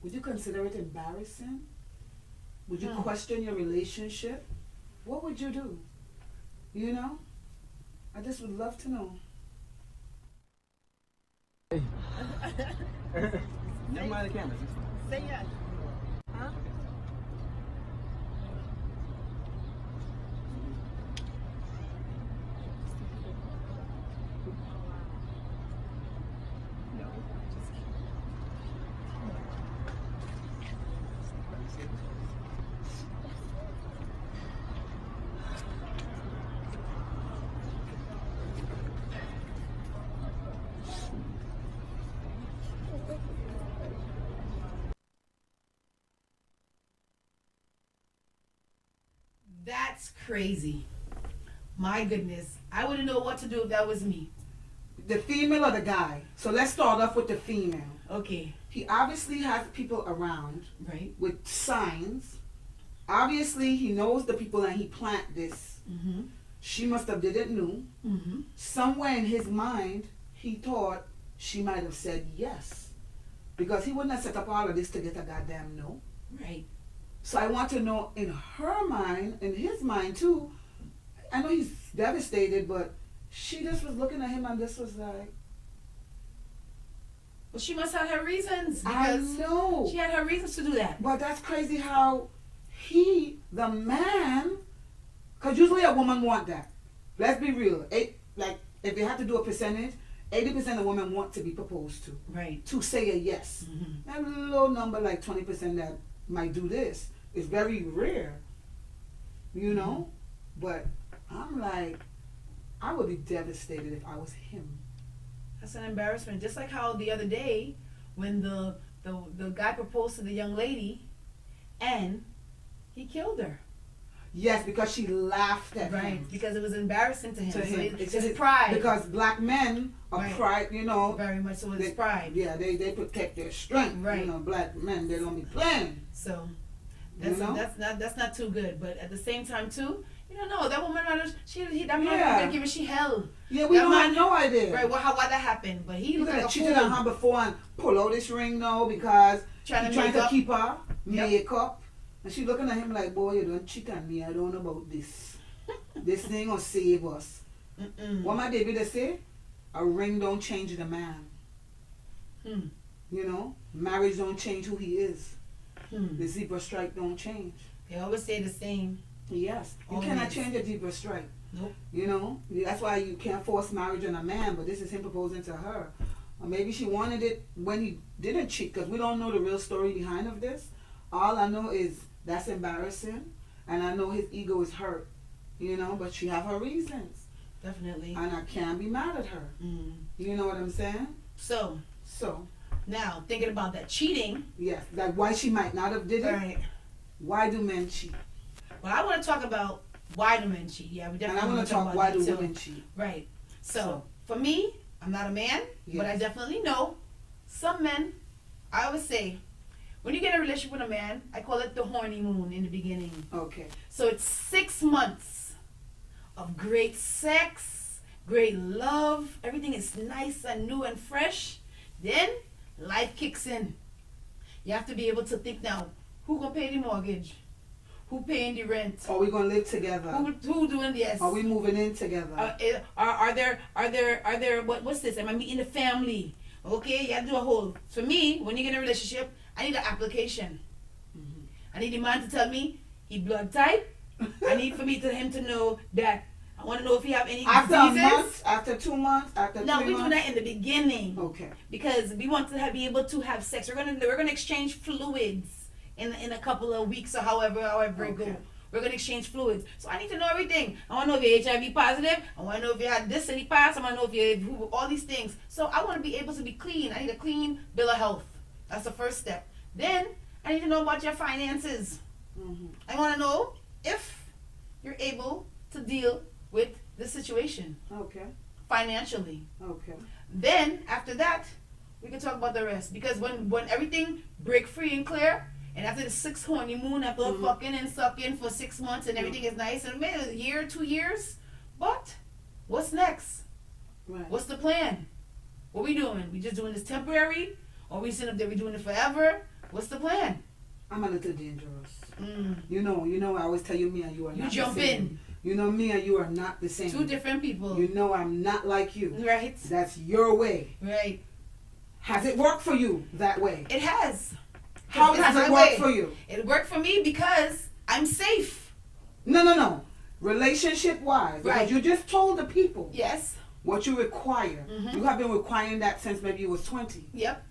Would you consider it embarrassing? Would you question your relationship? What would you do? You know? I just would love to know. Never mind the cameras. Say yes. Huh? That's crazy. My goodness. I wouldn't know what to do if that was me. The female or the guy? So let's start off with the female. Okay. He obviously has people around Right. with signs. Obviously, he knows the people and he plant this. Mm-hmm. She must have didn't know. Mm-hmm. Somewhere in his mind, he thought she might have said yes. Because he wouldn't have set up all of this to get a goddamn no. Right. So I want to know in her mind, in his mind too, I know he's devastated, but she just was looking at him and this was like, Well, she must have her reasons. I Because know. she had her reasons to do that. But that's crazy how he, the man, because usually a woman want that. Let's be real. Like, if you have to do a percentage, 80% of women want to be proposed to. Right. To say a yes. Mm-hmm. And a little number like 20% that might do this is very rare. You know? But I'm like, I would be devastated if I was him. That's an embarrassment. Just like how the other day, when the guy proposed to the young lady, and he killed her. Yes, because she laughed at Right. him. Because it was embarrassing to him. To So him. it's his pride. Because black men are Right. pride, you know. Very much so. It's They- pride. Yeah, they protect their strength. Right. You know, black men, they don't be playing. So You know? that's not too good. But at the same time too, you don't know that woman. That man Yeah. gonna give her she hell. Yeah, we That don't man- have no idea. Right. Well, why that happened? But he You looked could like have a cheated on fool. her before and pull out this ring now because Trying he to trying make to up. keep her Yep. makeup. And she looking at him like, boy, you don't cheat on me. I don't know about this. This thing will save us. Mm-mm. What my David say? A ring don't change the man. Hmm. You know? Marriage don't change who he is. Hmm. The zebra stripe don't change. They always say the same. Yes. You Always. cannot change a zebra stripe. Nope. You know? That's why you can't force marriage on a man, but this is him proposing to her. Or maybe she wanted it when he didn't cheat, because we don't know the real story behind of this. All I know is that's embarrassing, and I know his ego is hurt. You know, but she have her reasons. Definitely. And I can't be mad at her. Mm. You know what I'm saying? So So, now thinking about that cheating. yes, like why she might not have did it. Right. Why do men cheat? Well, I want to talk about why do men cheat. Yeah, we And definitely I want want to talk why about do that too. women cheat. Right. So So. for me, I'm not a man, but I Yes. definitely know some men. I always say, when you get in a relationship with a man, I call it the horny moon in the beginning. Okay. So it's 6 months of great sex, great love. Everything is nice and new and fresh. Then life kicks in. You have to be able to think now, who gonna pay the mortgage? Who paying the rent? Are we gonna live together? Who doing this? Are we moving in together? Are there what's this? Am I meeting the family? Okay, you have to do a whole. For me, when you get in a relationship, I need an application. Mhm. I need the man to tell me he blood type. I need for him to know that. I want to know if he have any After a diseases. month, after 2 months, after No, 3 we do months. that in the beginning Okay. because we want to be able to have sex. We're gonna exchange fluids in a couple of weeks or however it Okay. goes. We're gonna exchange fluids. So I need to know everything. I want to know if you're HIV positive. I want to know if you had this in the past. I want to know if you all these things. So I want to be able to be clean. I need a clean bill of health. That's the first step. Then I need to know about your finances. Mhm. I want to know if you're able to deal with the situation Okay. financially. Okay. Then after that, we can talk about the rest. Because when everything break free and clear, and after the 6th honeymoon, after Mhm. fucking and sucking for 6 months and everything is nice, and maybe a year, 2 years, but what's next? Right. What's the plan? What we doing? We just doing this temporary, or we sitting up there we doing it forever? What's the plan? I'm a little dangerous. Mm. You know, I always tell you, me and you are You not jump the same. in. You know, me and you are not the same. 2 different people. You know, I'm not like you. Right. That's your way. Right. Has it worked for you that way? It has. How It's has my it worked way. for you? It worked for me because I'm safe. No. Relationship wise. Right. Because you just told the people Yes. what you require. Mhm. You have been requiring that since maybe you was 20. Yep.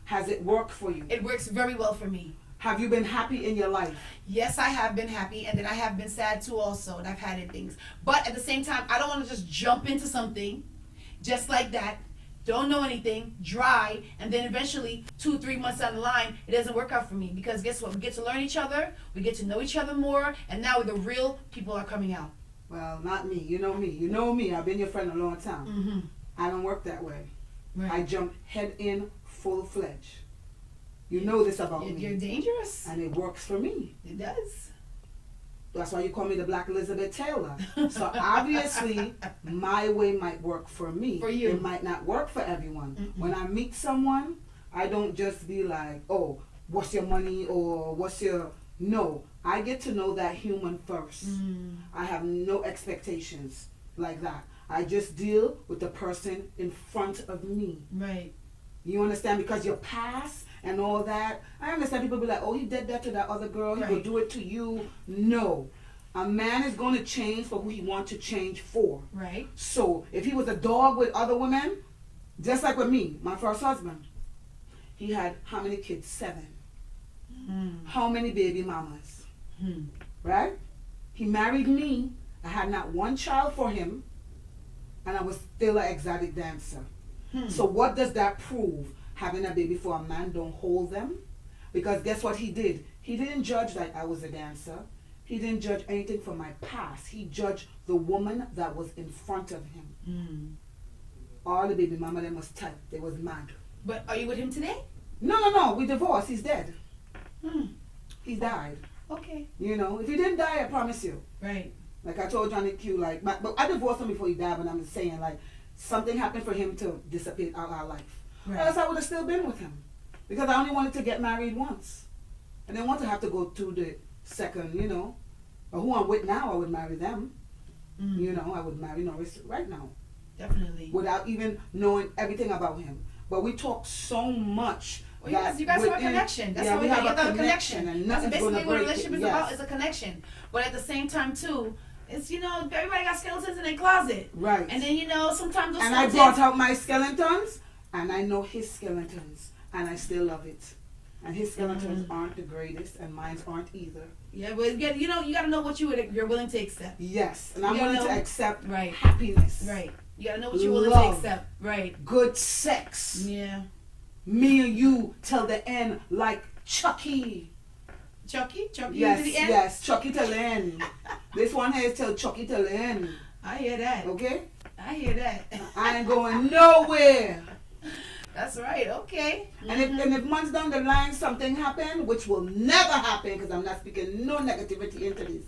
Has it worked for you? It works very well for me. Have you been happy in your life? Yes, I have been happy, and then I have been sad too also, and I've had it things. But at the same time, I don't want to just jump into something just like that, don't know anything, dry, and then eventually 2-3 months down the line, it doesn't work out for me because guess what? We get to learn each other, we get to know each other more, and now the real people are coming out. Well, not me. You know me. You know me. I've been your friend a long time. Mm-hmm. I don't work that way. Right. I jump head in, full-fledged. You know this about me. You're dangerous. And it works for me. It does. That's why you call me the Black Elizabeth Taylor. So obviously, my way might work for me. For you. It might not work for everyone. Mm-mm. When I meet someone, I don't just be like, oh, what's your money or what's your... No, I get to know that human first. I have no expectations like that. I just deal with the person in front of me. Right. You understand? Because your past and all that, I understand people be like, oh, he did that to that other girl, he will do it to you. No. A man is going to change for who he wants to change for. Right. So, if he was a dog with other women, just like with me, my first husband, he had how many kids? 7. How many baby mamas? Right? He married me. I had not one child for him, and I was still an exotic dancer. So what does that prove? Having a baby for a man don't hold them? Because guess what he did? He didn't judge that I was a dancer. He didn't judge anything from my past. He judged the woman that was in front of him. All the baby mama, they was tight. They was mad. But are you with him today? No. We divorced. He's dead. He died. Okay. You know, if he didn't die, I promise you. Right. Like I told Johnny Q, like, but I divorced him before he died, but I'm saying, like, something happened for him to disappear out of our life. Right. Or else I would have still been with him. Because I only wanted to get married once. I didn't want to have to go through the second, you know. But who I'm with now, I would marry them. You know, I would marry Norris right now. Definitely. Without even knowing everything about him. But we talk so much. Well, you guys have a connection. That's how we have a connection. And That's nothing's basically gonna what a break relationship it. is about, is a connection. But at the same time, too, it's, you know, everybody got skeletons in their closet. Right. And then, you know, sometimes those and I skeletons... brought out my skeletons, and I know his skeletons, and I still love it. And his skeletons aren't the greatest, and mine aren't either. Yeah, but you know, you got to know what you're willing to accept. Yes, and I'm willing to accept right. happiness. Right. You got to know what you're willing to accept. Right. Good sex. Yeah. Me and you till the end, like Chucky. Chucky? Chucky Yes, to the end? yes, Chucky till the end. This one here is till Chucky till the end. I hear that. Okay? I hear that. I ain't going nowhere. That's right. Okay. And if months down the line something happen, which will never happen because I'm not speaking no negativity into this.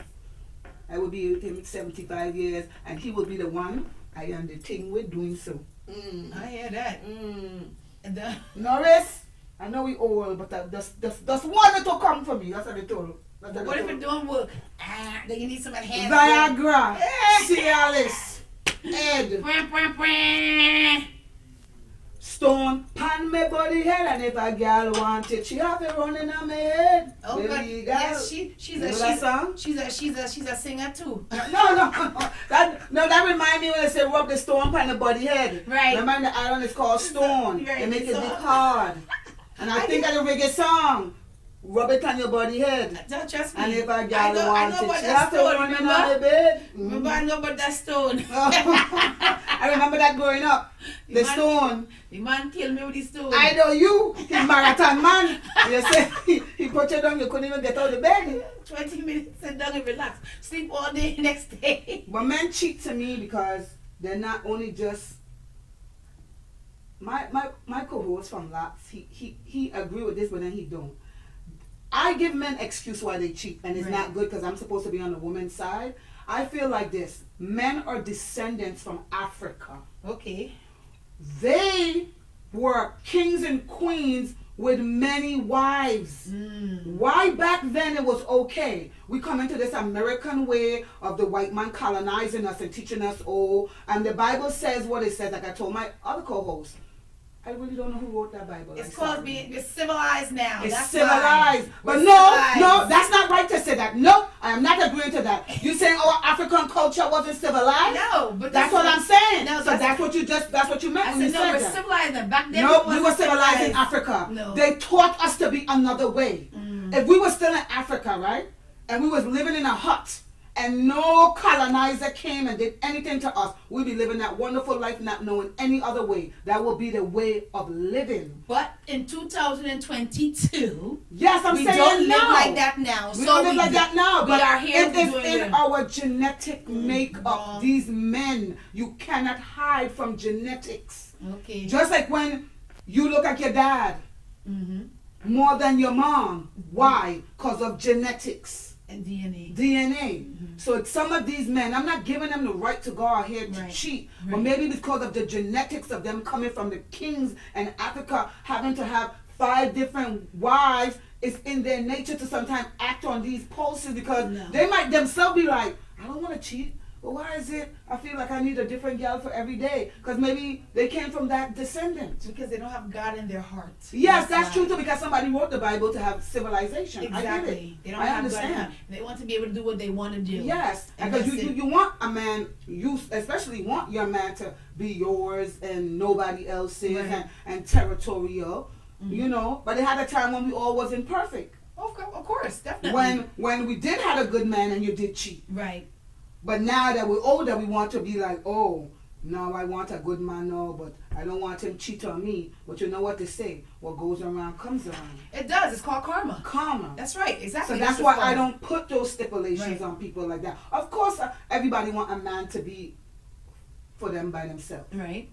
I will be with him 75 years and he will be the one I am the thing with doing so. I hear that. And Norris, I know we old, but just wanted to come for me. That's what they told. What if it don't work? Then you need some enhancement. Viagra, Cialis, Ed, stone, pan me body head, and if a girl want it, she have to run in on my head. Oh, but yes, she's a singer too. No. That remind me when I say rub the stone pan the body head. Right. Remember the island is called Stone. Right. They make it big hard. And I think of the reggae song. Rub it on your body head. Don't trust me. And if a girl wants it, she that have to stone, run in on the bed. Remember, I know about that stone. I remember that growing up. The stone. The man killed me with the stone. I know you. He's marathon man. You say he put you down, you couldn't even get out of the bed. 20 minutes, sit down and relax. Sleep all day next day. But men cheat to me because they're not only just my co-host from Laps, he agree with this, but then he don't. I give men excuse why they cheat, and it's not good because I'm supposed to be on the woman's side. I feel like this. Men are descendants from Africa. Okay. They were kings and queens with many wives. Why back then it was okay? We come into this American way of the white man colonizing us and teaching us and the Bible says what it says. Like I told my other co-host, I really don't know who wrote that Bible. It's called being civilized now. It's that's civilized. But no, that's not right to say that. No, I am not agreeing to that. You saying our African culture wasn't civilized? No, but that's what I'm saying. No, so that's what you meant I when you said said we're that. civilized. Back then No, we were civilized in Africa. No. They taught us to be another way. If we were still in Africa, right, and we was living in a hut, and no colonizer came and did anything to us, we'll be living that wonderful life not knowing any other way. That will be the way of living. But in 2022, yes, I'm we saying don't now. live like that now. We don't live like that now. We but are here it is doing in it. our genetic makeup. Wrong. These men, you cannot hide from genetics. Okay. Just like when you look at your dad more than your mom. Why? Because of genetics. And DNA. So some of these men, I'm not giving them the right to go ahead to cheat, but maybe because of the genetics of them coming from the kings and Africa, having to have 5 different wives, it's in their nature to sometimes act on these pulses because they might themselves be like, I don't want to cheat. But why is it I feel like I need a different gal for every day? Because maybe they came from that descendant. Because they don't have God in their heart. Yes, that's true too. Because somebody wrote the Bible to have civilization. Exactly. I get it. They don't I have understand. God. They want to be able to do what they want to do. Yes, And because that's you want a man, you especially want your man to be yours and nobody else's and territorial, you know. But it had a time when we all wasn't perfect. Of course, definitely. When we did have a good man and you did cheat. Right. But now that we're older, we want to be like, oh, now I want a good man now, but I don't want him cheat on me. But you know what they say? What goes around comes around. It does. It's called karma. Karma. That's right. Exactly. So that's why I don't put those stipulations on people like that. Of course, everybody want a man to be for them by themselves. Right.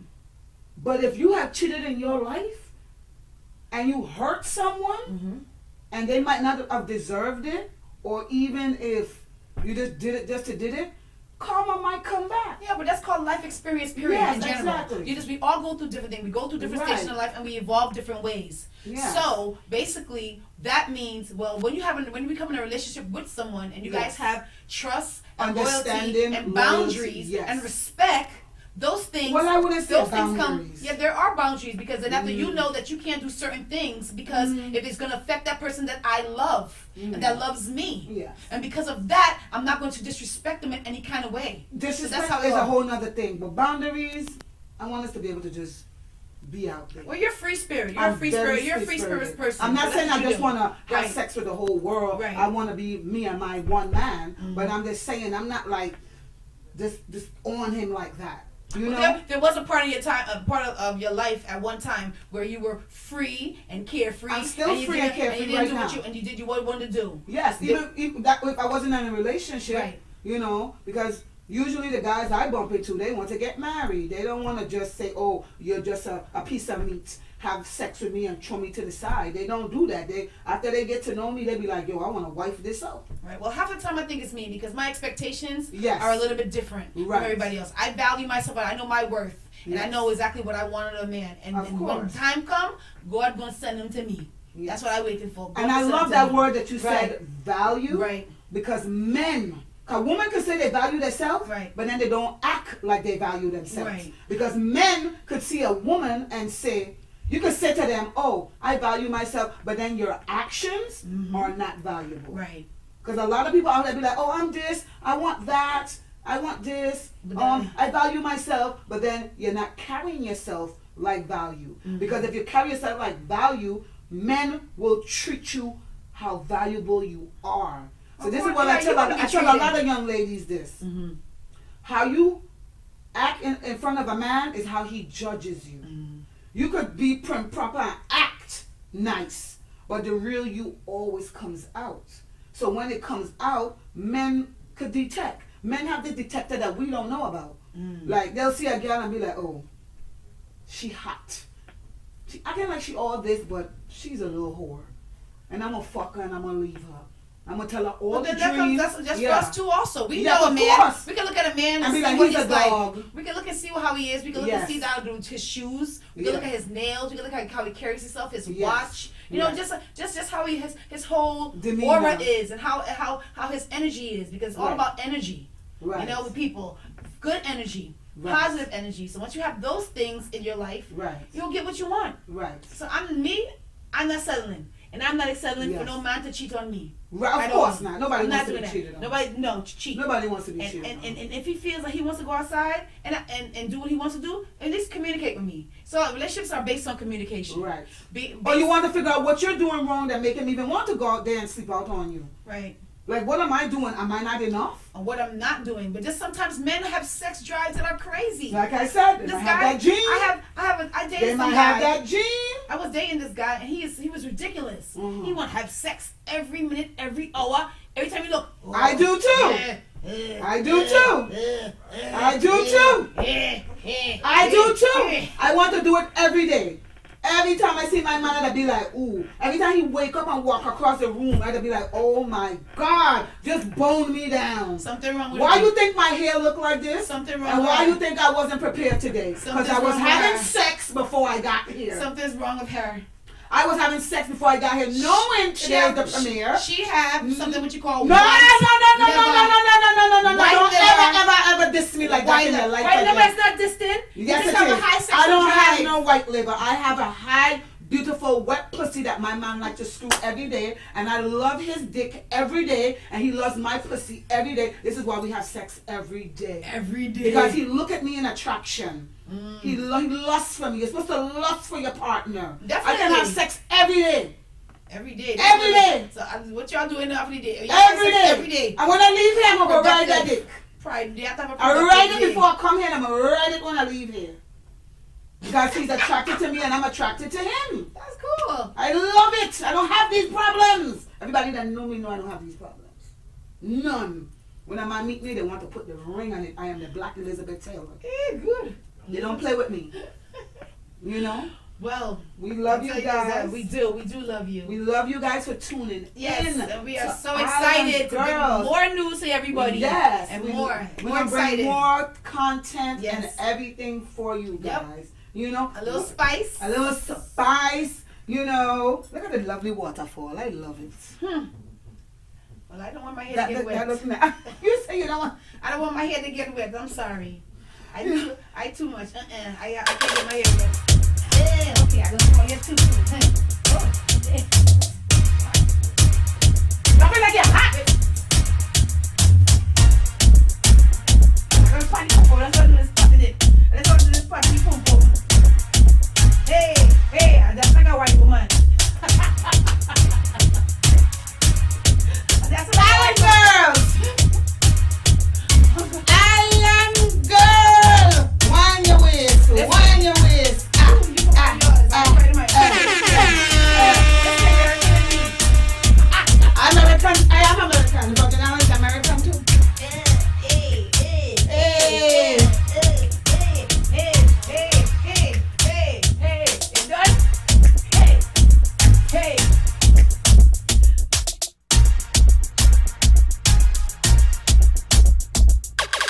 But if you have cheated in your life and you hurt someone and they might not have deserved it, or even if you just did it just to did it, karma might come back. Yeah, but that's called life experience, period, in general. Exactly. We all go through different things. We go through different stations in life and we evolve different ways. Yeah. So basically that means, well, when you become in a relationship with someone and you guys have trust and loyalty and boundaries and respect, those things. Well, I wouldn't say those boundaries. things come. Yeah, there are boundaries because then after you know that you can't do certain things because if it's going to affect that person that I love and that loves me, and because of that, I'm not going to disrespect them in any kind of way. Disrespect is a whole nother thing, but boundaries, I want us to be able to just be out there. Well, you're a free spirit. You're a free spirit. You're a free spirit person. I'm not saying I just want to have right. sex with the whole world. Right. I want to be me and my one man, but I'm just saying I'm not like just on him like that. You know? There was a part of your time, of your life at one time where you were free and carefree. I'm still free and carefree right now. And you did what you wanted to do. Yes, even if I wasn't in a relationship, you know, because usually the guys I bump into, they want to get married. They don't want to just say, oh, you're just a piece of meat. Have sex with me and throw me to the side. They don't do that. After they get to know me, they be like, yo, I want to wife this up. Right. Well, half the time I think it's me because my expectations are a little bit different from everybody else. I value myself. I know my worth. And I know exactly what I want in a man. And when time comes, God going to send them to me. That's what I waited for. God, and I love that word that you said, value. Right. Because men, a woman could say they value themselves, but then they don't act like they value themselves. Right. Because men could see a woman and say, you could say to them, oh, I value myself, but then your actions are not valuable. Right. Because a lot of people out there be like, oh, I'm this, I want that, I want this, I value myself, but then you're not carrying yourself like value. Because if you carry yourself like value, men will treat you how valuable you are. So this is what I tell a lot of young ladies this. How you act in front of a man is how he judges you. You could be prim proper and act nice, but the real you always comes out. So when it comes out, men could detect. Men have this detector that we don't know about. Like they'll see a girl and be like, oh, she hot. She acting like she all this, but she's a little whore. And I'm gonna fuck her and I'm gonna leave her. I'm gonna tell her all the dreams. That's for us too. Also, we know a man. Course. We can look at a man and see like, what he's like. We can look and see how he is. We can look and see down his shoes. We can look at his nails. We can look at how he carries himself, his watch. You know, just how his whole aura is and how his energy is, because it's all about energy. Right. You know, with people, good energy. Positive energy. So once you have those things in your life, you'll get what you want. Right. So I'm not settling. And I'm not settling for no man to cheat on me. Right, of course not. Nobody wants to be cheated on. Cheat. Nobody wants to be cheated on. And if he feels like he wants to go outside and do what he wants to do, at least communicate with me. So relationships are based on communication. Right. Or you want to figure out what you're doing wrong that make him even want to go out there and sleep out on you. Right. Like, what am I doing? Am I not enough? Or what I'm not doing. But just sometimes men have sex drives that are crazy. Like I said, they This might guy, have that gene. I dated They some might guy. have that gene. I was dating this guy, and he was ridiculous. Mhm. He want to have sex every minute, every hour, every time you look. I do too. I do too. I do too. I do too. I want to do it every day. Every time I see my man, I'd be like, ooh. Every time he wake up and walk across the room, I'd be like, oh my God, just bone me down. Something wrong with Why you you think my hair look like this? Something wrong And with why her. you think I wasn't prepared today? Because Something's I was wrong with having her. sex before I got here. Something's wrong with her. I was having sex before I got here, knowing today is the premiere. She have something what you call No, no, no, no, no, no, no, no, no, no, no, no, no. White Don't liver. ever diss me like that in your life. White liver again. is not distant. Yes, you it just have is. a high sexual I don't drive. have no white liver. I have a high, beautiful, wet pussy that my man likes to screw every day, and I love his dick every day, and he loves my pussy every day. This is why we have sex every day. Every day. Because he look at me in attraction. He lusts for me. You're supposed to lust for your partner. Definitely. I can have sex every day. Every day. Every day. So what y'all doing every day? Y'all have Every sex day. Every day. And when I leave here, I'm going to ride that Productive. dick. Pride. You have to have a I productive ride it day. before I come here, and I'm going to ride it when I leave here. Because he's attracted to me, and I'm attracted to him. That's cool. I love it. I don't have these problems. Everybody that know me know I don't have these problems. None. When a man meet me, they want to put the ring on it. I am the Black Elizabeth Taylor. Good. They don't play with me. You know? Well, We love I'll you tell guys. that we do love you. We love you guys for tuning Yes, in. and we are to so Island excited to bring Girls. more news to everybody. Yes. and we, more We're going to bring excited. more content Yes. and everything for you Yep. guys. You know? A little spice. A little spice. You know? Look at the lovely waterfall. I love it. Well, I don't want my hair That to get wet. looks nice. You say you don't want... I don't want my hair to get wet. I'm sorry. I too much. I can't get my hair wet. Okay, I don't want my hair too. Drop it like you're hot. Let's go to this pot in it. Let's go to this pot in the pump pump. Hey, that's like a white woman. That's a Island white girls! Island girl! Wind your waist, wind your waist. American, I am American, but in